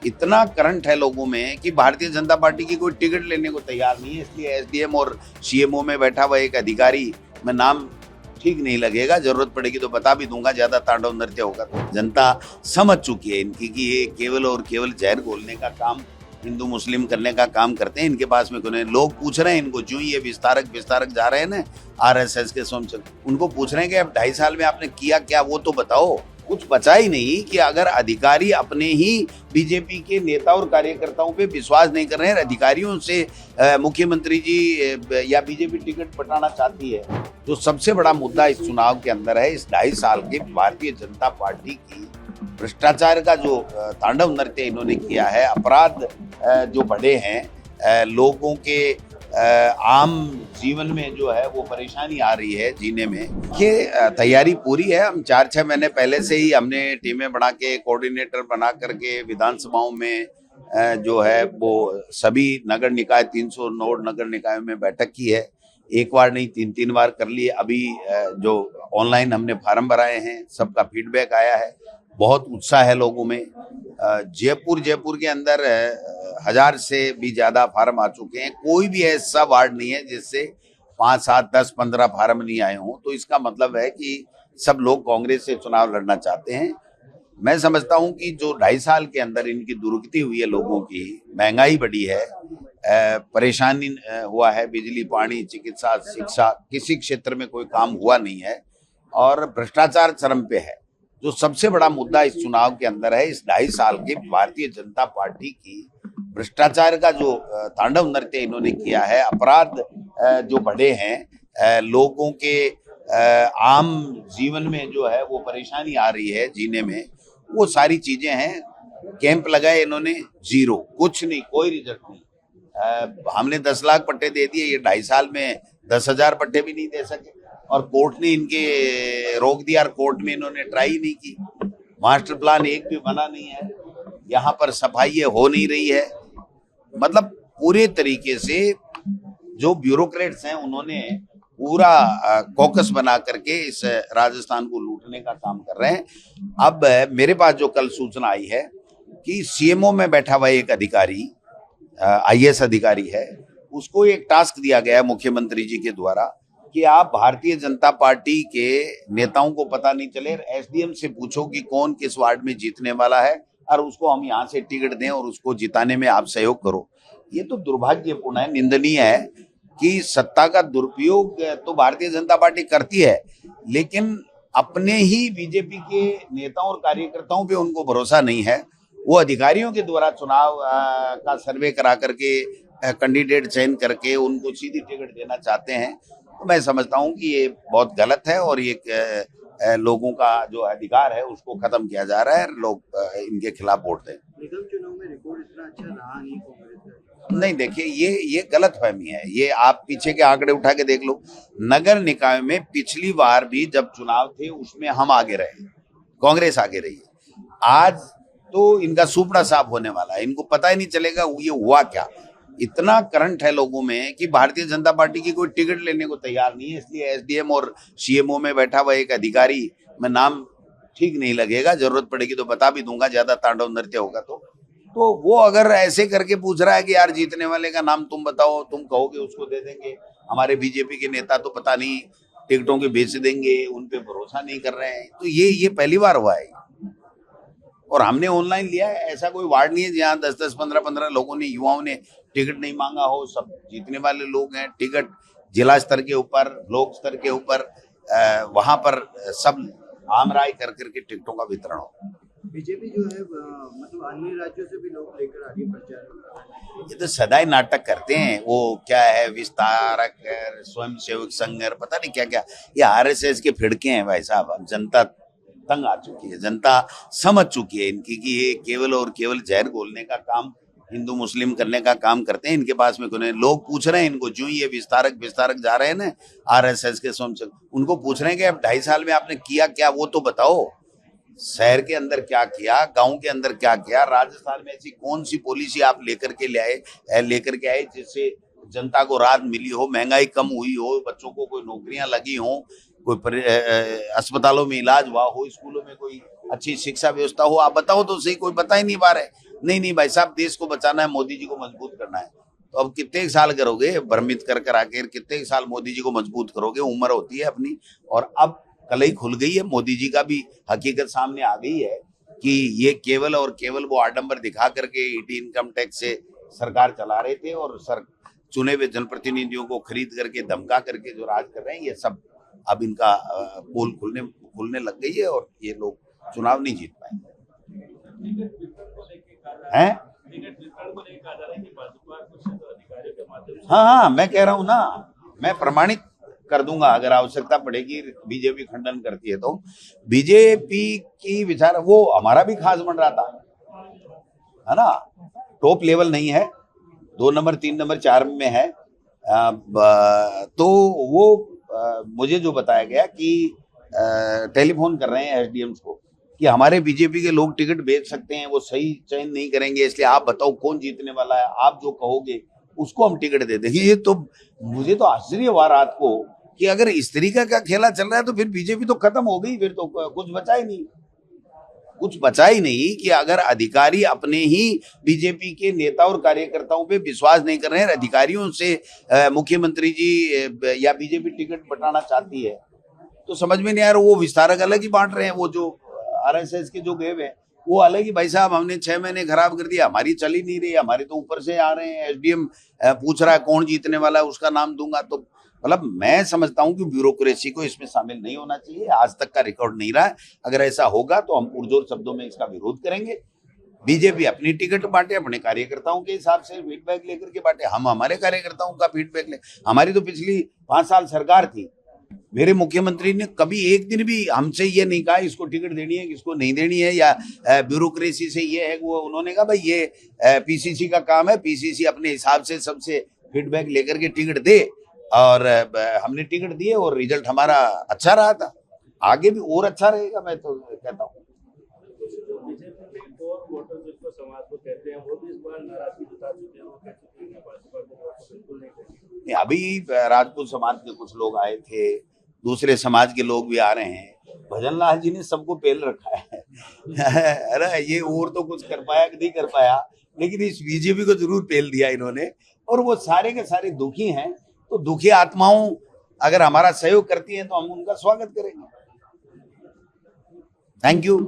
इतना करंट है लोगों में कि भारतीय जनता पार्टी की कोई टिकट लेने को तैयार नहीं है। इसलिए एसडीएम और सीएमओ में बैठा हुआ एक अधिकारी, मैं नाम ठीक नहीं लगेगा, जरूरत पड़ेगी तो बता भी दूंगा, ज्यादा तांडव नृत्य होगा तो। जनता समझ चुकी है इनकी कि ये केवल और केवल जहर घोलने का काम, हिंदू मुस्लिम करने का काम करते हैं। इनके पास में कोई लोग पूछ रहे हैं इनको, जो ये विस्तारक जा रहे हैं ना आरएसएस के स्वयं, उनको पूछ रहे हैं कि अब 2.5 साल में आपने किया क्या, वो तो बताओ। कुछ बचा ही नहीं कि अगर अधिकारी अपने ही बीजेपी के नेता और कार्यकर्ताओं पे विश्वास नहीं कर रहे हैं, अधिकारियों से मुख्यमंत्री जी या बीजेपी टिकट बटाना चाहती है। तो सबसे बड़ा मुद्दा इस चुनाव के अंदर है, इस 2.5 साल के भारतीय जनता पार्टी की भ्रष्टाचार का जो तांडव नृत्य इन्होंने किया है, अपराध जो बढ़े हैं, लोगों के आम जीवन में जो है वो परेशानी आ रही है जीने में। ये तैयारी पूरी है। हम 4-6 महीने पहले से ही हमने टीमें बना के, कोऑर्डिनेटर बना करके विधानसभाओं में जो है वो सभी नगर निकाय, 309 नगर निकायों में बैठक की है। एक बार नहीं, 3-3 बार कर लिए। अभी जो ऑनलाइन हमने फार्म भराए हैं, सबका फीडबैक आया है, बहुत उत्साह है लोगों में। जयपुर के अंदर 1000 से भी ज्यादा फार्म आ चुके हैं। कोई भी ऐसा वार्ड नहीं है जिससे 5, 7, 10, 15 फार्म नहीं आए हों। तो इसका मतलब है कि सब लोग कांग्रेस से चुनाव लड़ना चाहते हैं। मैं समझता हूं कि जो 2.5 साल के अंदर इनकी दुर्गति हुई है, लोगों की महंगाई बढ़ी है, परेशानी हुआ है, बिजली, पानी, चिकित्सा, शिक्षा, किसी क्षेत्र में कोई काम हुआ नहीं है और भ्रष्टाचार चरम पे है। जो सबसे बड़ा मुद्दा इस चुनाव के अंदर है, इस 2.5 साल के भारतीय जनता पार्टी की भ्रष्टाचार का जो तांडव नृत्य इन्होंने किया है, अपराध जो बढ़े हैं, लोगों के आम जीवन में जो है वो परेशानी आ रही है जीने में, वो सारी चीजें हैं। कैंप लगाए इन्होंने, जीरो, कुछ नहीं, कोई रिजल्ट नहीं। हमने 10 लाख पट्टे दे दिए, ये 2.5 साल में 10,000 पट्टे भी नहीं दे सके और कोर्ट ने इनके रोक दिया और कोर्ट में इन्होंने ट्राई नहीं की। मास्टर प्लान एक भी बना नहीं है, यहाँ पर सफाई ये हो नहीं रही है। मतलब पूरे तरीके से जो ब्यूरोक्रेट्स हैं उन्होंने पूरा कॉकस बना करके इस राजस्थान को लूटने का काम कर रहे हैं। अब मेरे पास जो कल सूचना आई है कि सीएमओ में बैठा हुआ एक अधिकारी, आईएएस अधिकारी है, उसको एक टास्क दिया गया है मुख्यमंत्री जी के द्वारा कि आप भारतीय जनता पार्टी के नेताओं को पता नहीं चले, एसडीएम से पूछो कि कौन किस वार्ड में जीतने वाला है और उसको हम यहाँ से टिकट दें और उसको जिताने में आप सहयोग करो। ये तो दुर्भाग्यपूर्ण है, निंदनीय है कि सत्ता का दुरुपयोग तो भारतीय जनता पार्टी करती है, लेकिन अपने ही बीजेपी के नेताओं और कार्यकर्ताओं पे उनको भरोसा नहीं है। वो अधिकारियों के द्वारा चुनाव का सर्वे करा करके कैंडिडेट चयन करके उनको सीधी टिकट देना चाहते हैं। तो मैं समझता हूं कि ये बहुत गलत है और ये लोगों का जो अधिकार है उसको खत्म किया जा रहा है। लोग इनके खिलाफ वोट दें। निगम चुनाव में रिकॉर्ड इतना अच्छा रहा नहीं कांग्रेस का। नहीं, देखिए, ये गलत फहमी है। ये आप पीछे के आंकड़े उठा के देख लो। नगर निकाय में पिछली बार भी जब चुनाव थे उसमें हम आगे रहे, कांग्रेस आगे रही है। आज तो इनका सुपड़ा साफ होने वाला है, इनको पता ही नहीं चलेगा ये हुआ क्या। इतना करंट है लोगों में कि भारतीय जनता पार्टी की कोई टिकट लेने को तैयार नहीं है। इसलिए एसडीएम और सीएमओ में बैठा हुआ एक अधिकारी, मैं नाम ठीक नहीं लगेगा, जरूरत पड़ेगी तो बता भी दूंगा, ज्यादा तांडव नृत्य होगा तो वो अगर ऐसे करके पूछ रहा है कि यार जीतने वाले का नाम तुम बताओ, तुम कहोगे उसको दे देंगे। हमारे बीजेपी के नेता तो पता नहीं टिकटों के बेच देंगे, उन पे भरोसा नहीं कर रहे हैं। तो ये पहली बार हुआ है और हमने ऑनलाइन लिया है। ऐसा कोई वार्ड नहीं है जहाँ 10-10, 15-15 लोगों ने, युवाओं ने टिकट नहीं मांगा हो। सब जीतने वाले लोग हैं। टिकट जिला स्तर के ऊपर, ब्लॉक स्तर के ऊपर, वहां पर सब आम राय कर करके टिकटों का वितरण हो। बीजेपी जो है मतलब अन्य राज्यों से भी लोग लेकर आगे प्रचार कर रहे हैं। ये तो सदाई नाटक करते हैं। वो क्या है, विस्तारक, स्वयं सेवक संघ, पता नहीं क्या क्या, ये आरएसएस के फिड़के हैं भाई साहब। अब जनता तंग आ चुकी है, जनता समझ चुकी है इनकी कि ये केवल और केवल जहर घोलने का काम, हिंदू मुस्लिम करने का काम करते हैं। इनके पास में कोई लोग पूछ रहे हैं इनको, जो ये विस्तारक जा रहे हैं ना आरएसएस के स्वयं, उनको पूछ रहे हैं कि अब 2.5 साल में आपने किया क्या, वो तो बताओ। शहर के अंदर क्या किया, गांव के अंदर क्या किया, राजस्थान में ऐसी कौन सी पॉलिसी आप लेकर के आए जिससे जनता को राहत मिली हो, महंगाई कम हुई हो, बच्चों को कोई नौकरियां लगी हो, कोई अस्पतालों में इलाज हुआ हो, स्कूलों में कोई अच्छी शिक्षा व्यवस्था हो। आप बताओ तो सही, कोई बता ही नहीं पा रहे। नहीं भाई साहब, देश को बचाना है, मोदी जी को मजबूत करना है। तो अब कितने साल करोगे भ्रमित कर आके, कितने साल मोदी जी को मजबूत करोगे? उम्र होती है अपनी। और अब कलई खुल गई है, मोदी जी का भी हकीकत सामने आ गई है कि ये केवल और केवल वो आडंबर दिखा करके ईडी इनकम टैक्स से सरकार चला रहे थे, और चुने हुए जनप्रतिनिधियों को खरीद करके धमका करके जो राज कर रहे हैं, ये सब अब इनका पोल खुलने लग गई है, और ये लोग चुनाव नहीं जीत पाएंगे हैं। हाँ, मैं कह रहा हूं ना, मैं प्रमाणित कर दूंगा अगर आवश्यकता पड़ेगी, बीजेपी खंडन करती है तो। बीजेपी की विचार, वो हमारा भी खास बन रहा था, है ना, टॉप लेवल नहीं है, 2 नंबर 3 नंबर 4 में है। तो वो मुझे जो बताया गया कि टेलीफोन कर रहे हैं एसडीएम को कि हमारे बीजेपी के लोग टिकट बेच सकते हैं, वो सही चयन नहीं करेंगे, इसलिए आप बताओ कौन जीतने वाला है, आप जो कहोगे उसको हम टिकट दे देंगे। ये तो मुझे तो आश्चर्य हुआ रात को कि अगर इस तरीका का खेला चल रहा है तो फिर बीजेपी तो खत्म हो गई, फिर तो कुछ बचा ही नहीं, कुछ बचा ही नहीं। कि अगर अधिकारी अपने ही बीजेपी के नेता और कार्यकर्ताओं पे विश्वास नहीं कर रहे हैं, अधिकारियों से मुख्यमंत्री जी या बीजेपी टिकट बटाना चाहती है, तो समझ में नहीं आ रहा। वो विस्तारक अलग ही बांट रहे हैं, वो जो आरएसएस के जो गेव है वो अलग ही, भाई साहब हमने 6 महीने खराब कर दिया, हमारी चल ही नहीं रही, हमारे तो ऊपर से आ रहे हैं, एसडीएम पूछ रहा है कौन जीतने वाला है, उसका नाम दूंगा। तो मतलब मैं समझता हूं कि ब्यूरोक्रेसी को इसमें शामिल नहीं होना चाहिए, आज तक का रिकॉर्ड नहीं रहा है। अगर ऐसा होगा तो हम पुरजोर शब्दों में इसका विरोध करेंगे। बीजेपी अपनी टिकट बांटे, अपने कार्यकर्ताओं के हिसाब से फीडबैक लेकर के बांटे, हम हमारे कार्यकर्ताओं का फीडबैक ले। हमारी तो पिछली 5 साल सरकार थी, मेरे मुख्यमंत्री ने कभी एक दिन भी हमसे ये नहीं कहा इसको टिकट देनी है किसको नहीं देनी है, या ब्यूरोक्रेसी से ये है वो। उन्होंने कहा भाई ये पीसीसी का काम है, पीसीसी अपने हिसाब से सबसे फीडबैक लेकर के टिकट दे, और हमने टिकट दिए और रिजल्ट हमारा अच्छा रहा था, आगे भी और अच्छा रहेगा, मैं तो कहता हूँ। अभी राजपूत समाज के कुछ लोग आए थे, दूसरे समाज के लोग भी आ रहे हैं। भजन लाल जी ने सबको पेल रखा है अरे ये और तो कुछ कर पाया कि नहीं कर पाया, लेकिन इस बीजेपी को जरूर पेल दिया इन्होंने, और वो सारे के सारे दुखी हैं। तो दुखी आत्माओं अगर हमारा सहयोग करती हैं तो हम उनका स्वागत करेंगे। Thank you.